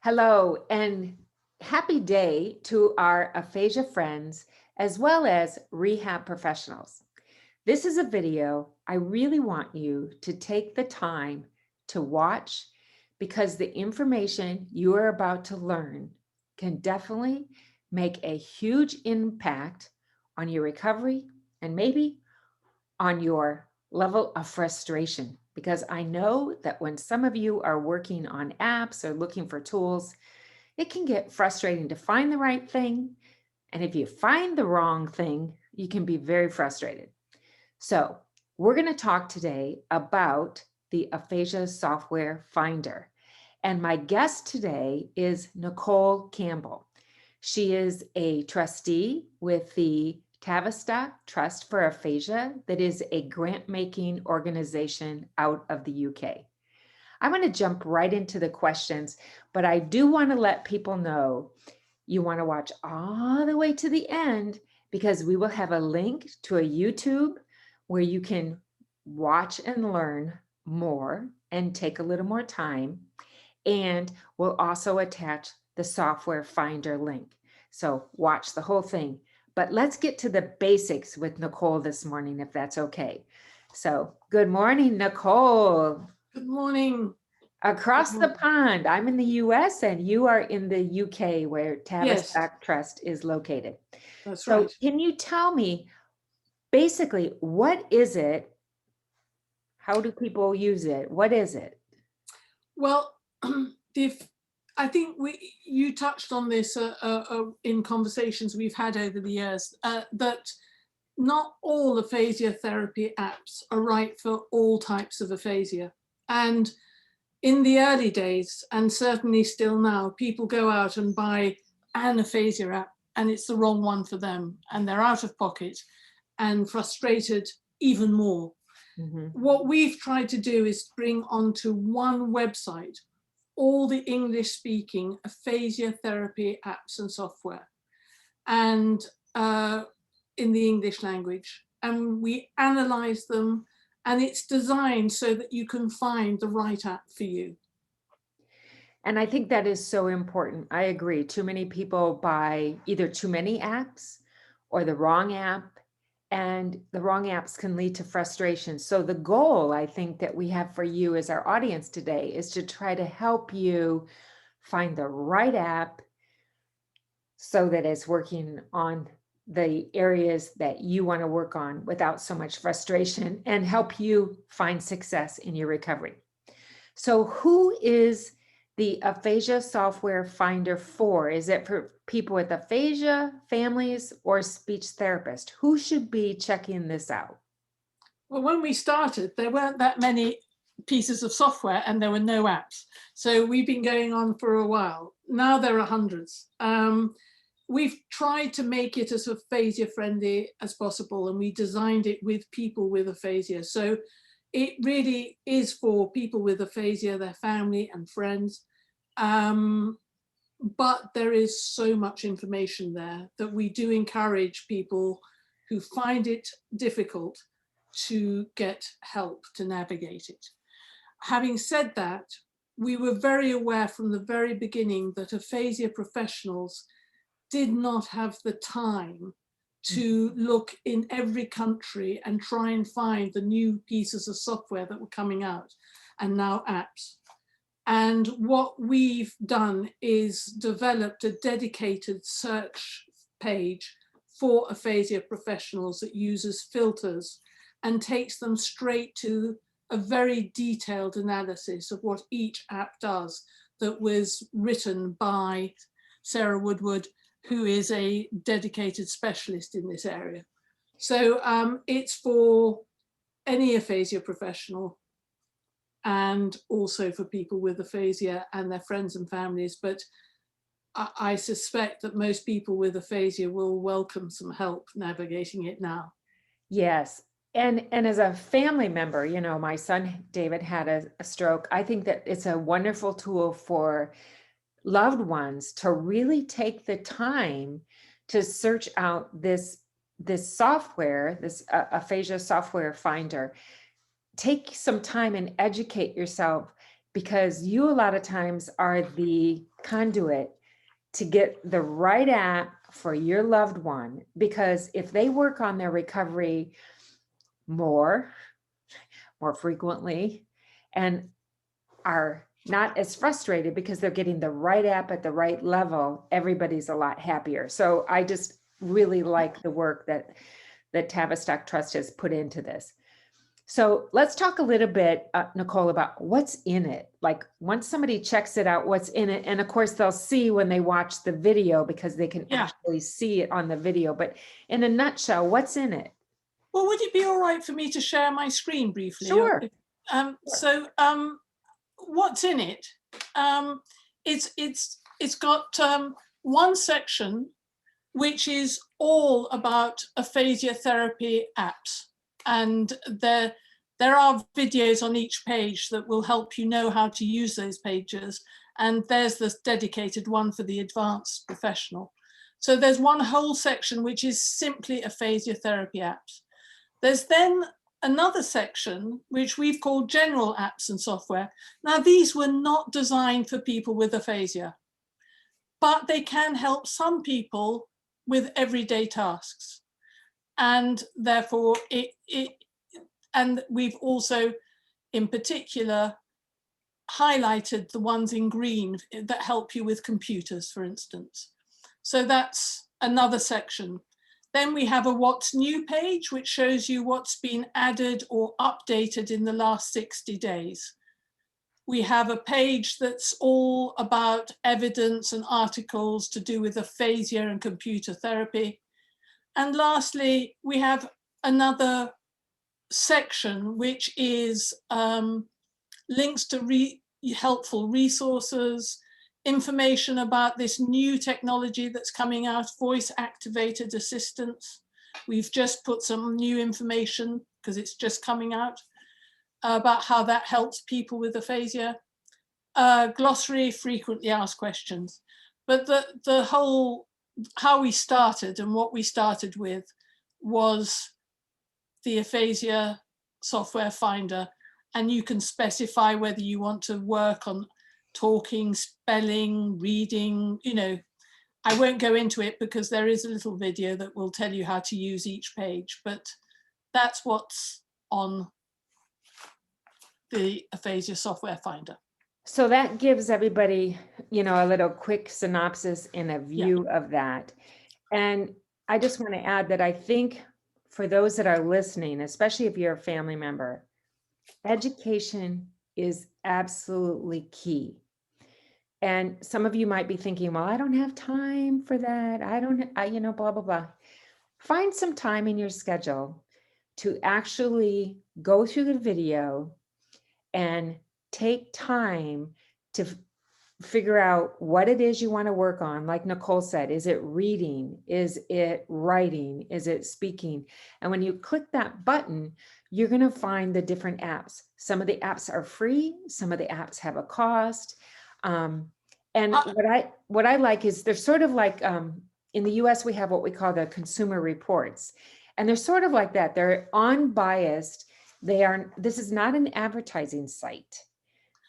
Hello and happy day to our aphasia friends as well as rehab professionals. This is a video I really want you to take the time to watch because the information you are about to learn can definitely make a huge impact on your recovery and maybe on your level of frustration. Because I know that when some of you are working on apps or looking for tools, it can get frustrating to find the right thing. And if you find the wrong thing, you can be very frustrated. So we're going to talk today about the Aphasia Software Finder. And my guest today is Nicole Campbell. She is a trustee with the Tavistock Trust for Aphasia that is a grant-making organization out of the UK. I'm going to jump right into the questions, but I do want to let people know you want to watch all the way to the end because we will have a link to a YouTube where you can watch and learn more and take a little more time. And we'll also attach the software finder link. So watch the whole thing. But let's get to the basics with Nicole this morning, if that's okay. So good morning, Nicole. Good morning. Across Good the morning. pond, I'm in the US and you are in the UK where Tavistock Trust is located. That's So right. can you tell me basically what is it? How do people use it? What is it? Well, I think you touched on this in conversations we've had over the years, that not all aphasia therapy apps are right for all types of aphasia. And in the early days, and certainly still now, people go out and buy an aphasia app and it's the wrong one for them. And they're out of pocket and frustrated even more. Mhm. What we've tried to do is bring onto one website all the English-speaking aphasia therapy apps and software, and in the English language. And we analyze them, and it's designed so that you can find the right app for you. And I think that is so important. I agree. Too many people buy either too many apps or the wrong app, and the wrong apps can lead to frustration. So the goal I think that we have for you as our audience today is to try to help you find the right app so that it's working on the areas that you want to work on without so much frustration and help you find success in your recovery. So who is the Aphasia Software Finder for? Is it for people with aphasia, families, or speech therapists? Who should be checking this out? Well, when we started, there weren't that many pieces of software and there were no apps. So we've been going on for a while. Now there are hundreds. We've tried to make it as aphasia friendly as possible, and we designed it with people with aphasia. So it really is for people with aphasia, their family and friends. But there is so much information there that we do encourage people who find it difficult to get help to navigate it. Having said that, we were very aware from the very beginning that aphasia professionals did not have the time to look in every country and try and find the new pieces of software that were coming out, and now apps. And what we've done is developed a dedicated search page for aphasia professionals that uses filters and takes them straight to a very detailed analysis of what each app does, that was written by Sarah Woodward, who is a dedicated specialist in this area. So it's for any aphasia professional, and also for people with aphasia and their friends and families. But I suspect that most people with aphasia will welcome some help navigating it now. Yes. And as a family member, you know, my son David had a stroke. I think that it's a wonderful tool for loved ones to really take the time to search out this software, this aphasia software finder. Take some time and educate yourself, because you a lot of times are the conduit to get the right app for your loved one, because if they work on their recovery more frequently, and are not as frustrated because they're getting the right app at the right level, everybody's a lot happier. So I just really like the work that Tavistock Trust has put into this. So let's talk a little bit, Nicole, about what's in it. Like once somebody checks it out, what's in it. And of course they'll see when they watch the video, because they can actually see it on the video. But in a nutshell, what's in it? Well, would it be all right for me to share my screen briefly? Sure. What's in it? It's got one section which is all about aphasia therapy apps, and there are videos on each page that will help you know how to use those pages, and there's this dedicated one for the advanced professional. So there's one whole section which is simply aphasia therapy apps. There's then another section which we've called general apps and software. Now, these were not designed for people with aphasia, but they can help some people with everyday tasks. And therefore, and we've also, in particular, highlighted the ones in green that help you with computers, for instance. So that's another section. Then we have a what's new page, which shows you what's been added or updated in the last 60 days. We have a page that's all about evidence and articles to do with aphasia and computer therapy. And lastly, we have another section, which is links to helpful resources, information about this new technology that's coming out, voice-activated assistance. We've just put some new information, because it's just coming out, about how that helps people with aphasia. Glossary, frequently asked questions. But the whole, how we started and what we started with was the aphasia software finder. And you can specify whether you want to work on talking, spelling, reading, you know. I won't go into it because there is a little video that will tell you how to use each page, but that's what's on the aphasia software finder. So that gives everybody, you know, a little quick synopsis and a view of that. And I just want to add that I think for those that are listening, especially if you're a family member, education is absolutely key. And some of you might be thinking, well, I don't have time for that. You know, blah, blah, blah. Find some time in your schedule to actually go through the video and take time to figure out what it is you want to work on. Like Nicole said, is it reading? Is it writing? Is it speaking? And when you click that button, you're going to find the different apps. Some of the apps are free. Some of the apps have a cost. And what I like is they're sort of like, in the US, we have what we call the consumer reports. And they're sort of like that. They're unbiased. This is not an advertising site.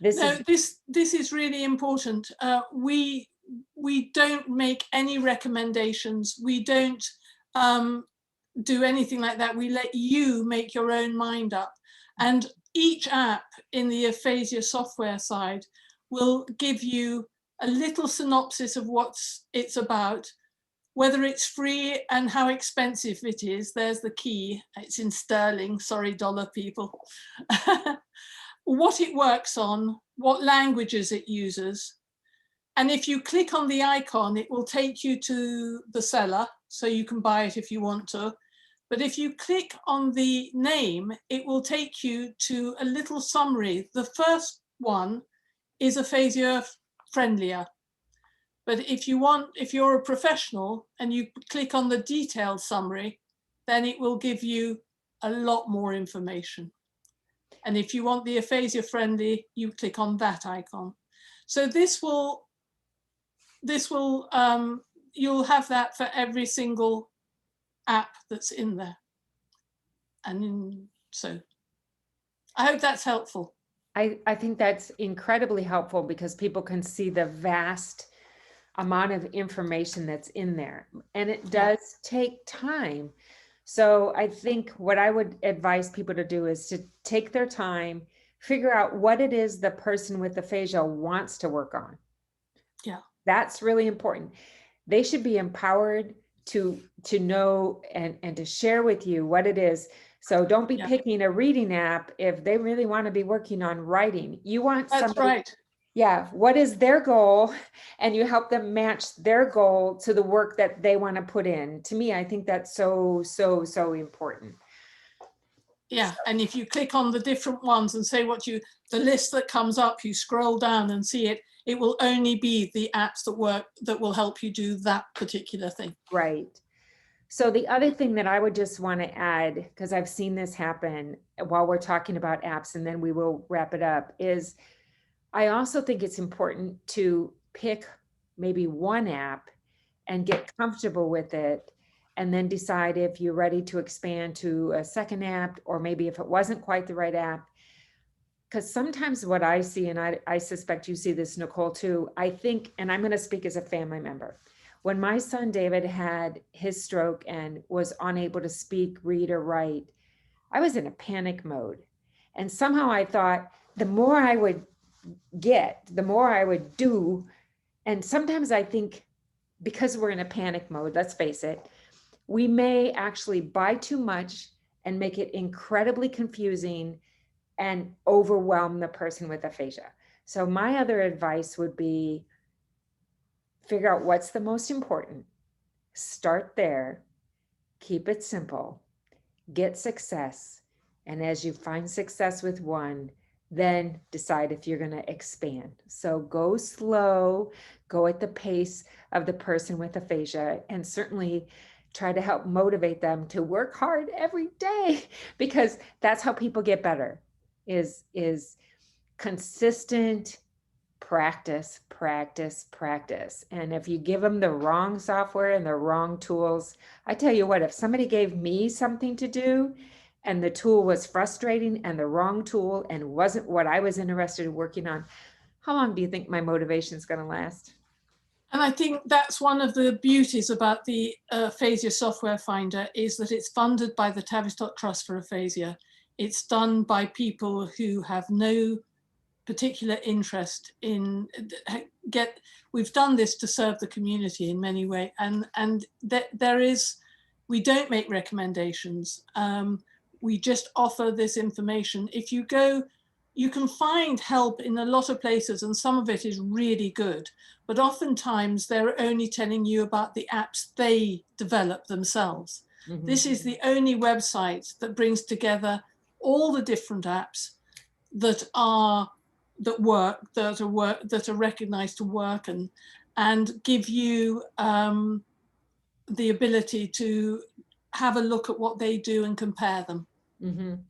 This is really important. We don't make any recommendations. We don't do anything like that. We let you make your own mind up. And each app in the aphasia software side will give you a little synopsis of what it's about, whether it's free and how expensive it is. There's the key. It's in sterling, sorry, dollar people. What it works on, what languages it uses. And if you click on the icon, it will take you to the seller, so you can buy it if you want to. But if you click on the name, it will take you to a little summary. The first one is aphasia friendlier. But if you're a professional and you click on the detailed summary, then it will give you a lot more information. And if you want the aphasia friendly, you click on that icon. So you'll have that for every single app that's in there. So I hope that's helpful. I think that's incredibly helpful because people can see the vast amount of information that's in there. And it Yeah, does take time. So I think what I would advise people to do is to take their time, figure out what it is the person with aphasia wants to work on. yeah, That's really important. They should be empowered to know and to share with you what it is. So don't be yeah. picking a reading app if they really want to be working on writing. You want That's somebody, right. yeah, what is their goal? And you help them match their goal to the work that they want to put in. To me, I think that's so important. Yeah, and if you click on the different ones and say the list that comes up, you scroll down and see it, it will only be the apps that will help you do that particular thing. Right. So the other thing that I would just want to add, because I've seen this happen while we're talking about apps, and then we will wrap it up, is I also think it's important to pick maybe one app and get comfortable with it, and then decide if you're ready to expand to a second app, or maybe if it wasn't quite the right app. Because sometimes what I see, and I suspect you see this, Nicole, too, I think, and I'm going to speak as a family member. When my son David had his stroke and was unable to speak, read, or write, I was in a panic mode. And somehow I thought the more I would get, the more I would do. And sometimes I think because we're in a panic mode, let's face it, we may actually buy too much and make it incredibly confusing and overwhelm the person with aphasia. So my other advice would be figure out what's the most important. Start there, keep it simple, get success. And as you find success with one, then decide if you're going to expand. So go slow, go at the pace of the person with aphasia, and certainly try to help motivate them to work hard every day because that's how people get better is consistent practice, practice, practice. And if you give them the wrong software and the wrong tools, I tell you what, if somebody gave me something to do and the tool was frustrating and the wrong tool and wasn't what I was interested in working on, how long do you think my motivation is going to last? And I think that's one of the beauties about the Aphasia Software Finder is that it's funded by the Tavistock Trust for Aphasia. It's done by people who have no particular interest in we've done this to serve the community in many ways, and there is, we don't make recommendations, we just offer this information. If you go, you can find help in a lot of places and some of it is really good, but oftentimes they're only telling you about the apps they develop themselves. Mhm. This is the only website that brings together all the different apps that are that are recognized to work, and give you the ability to have a look at what they do and compare them. Mhm.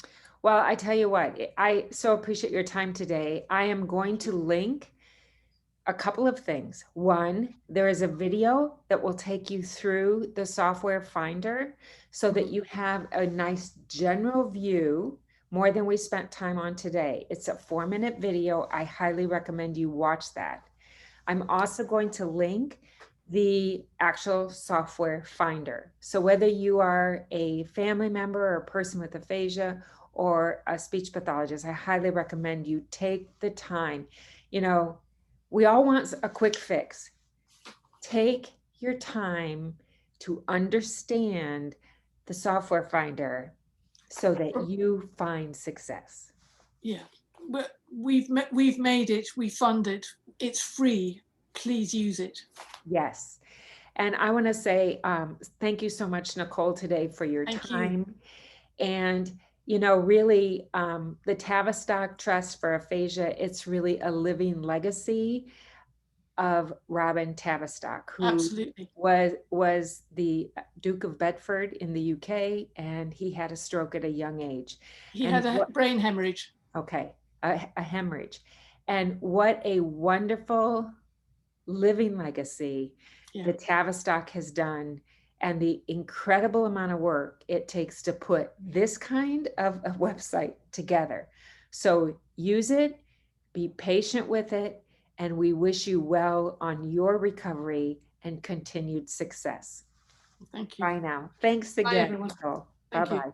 Well, I tell you what, I so appreciate your time today. I am going to link a couple of things. One, there is a video that will take you through the software finder so that you have a nice general view more than we spent time on today. It's a 4-minute video. I highly recommend you watch that. I'm also going to link the actual software finder. So whether you are a family member or a person with aphasia or a speech pathologist, I highly recommend you take the time. You know, we all want a quick fix. Take your time to understand the software finder so that you find success. Yeah, but we've made it, we fund it, it's free, please use it. Yes. And I want to say thank you so much, Nicole, today for your Thank you. time. And, you know, really, the Tavistock Trust for Aphasia, it's really a living legacy of Robin Tavistock, who Absolutely. was the Duke of Bedford in the UK, and he had a stroke at a young age. He And had a what, brain hemorrhage. okay, a hemorrhage. And what a wonderful living legacy Yeah, that Tavistock has done, and the incredible amount of work it takes to put this kind of a website together So use it, be patient with it, and we wish you well on your recovery and continued success. Thank you. Bye now. Thanks Bye, again, everyone. Nicole. Thank you. Bye-bye.